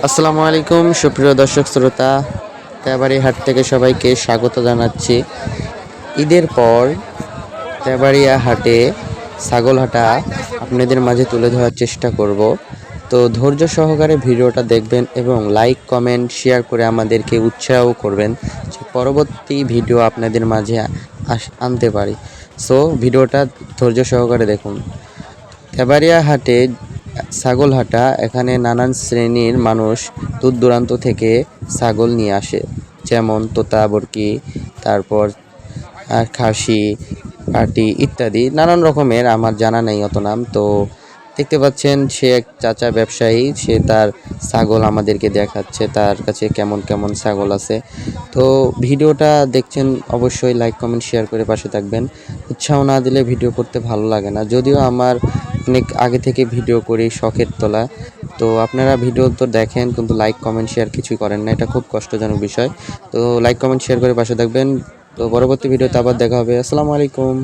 আসসালামু আলাইকুম সুপ্রিয় দর্শক শ্রোতা, তেবাড়ি হাট থেকে সবাইকে স্বাগত জানাচ্ছি। ঈদের পর তেবাড়িয়া হাটে ছাগল হাটা আপনাদের মাঝে তুলে ধরার চেষ্টা করব। তো ধৈর্য সহকারে ভিডিওটা দেখবেন এবং লাইক কমেন্ট শেয়ার করে আমাদেরকে উৎসাহ করবেন যে পরবর্তী ভিডিও আপনাদের মাঝে আনতে পারি। সো ভিডিওটা ধৈর্য সহকারে দেখুন। তেবাড়িয়া হাটে ছাগল হাটা, এখানে নানান শ্রেণীর মানুষ দূর দূরান্ত থেকে ছাগল নিয়ে আসে, যেমন তোতা বরকি, তারপর খাসি, পাটি ইত্যাদি নানান রকমের, আমার জানা নেই অত নাম। তো দেখতে পাচ্ছেন সে এক চাচা ব্যবসায়ী, সে তার ছাগল আমাদেরকে দেখাচ্ছে, তার কাছে কেমন কেমন ছাগল আছে। তো ভিডিওটা দেখছেন, অবশ্যই লাইক কমেন্ট শেয়ার করে পাশে থাকবেন। উৎসাহ না দিলে ভিডিও করতে ভালো লাগে না, যদিও আমার অনেক আগে থেকে ভিডিও করি শখের তোলা। তো আপনারা ভিডিও তো দেখেন কিন্তু লাইক কমেন্ট শেয়ার কিছুই করেন না, এটা খুব কষ্টজনক বিষয়। তো লাইক কমেন্ট শেয়ার করে পাশে থাকবেন। তো পরবর্তী ভিডিওতে আবার দেখা হবে। আসসালামু আলাইকুম।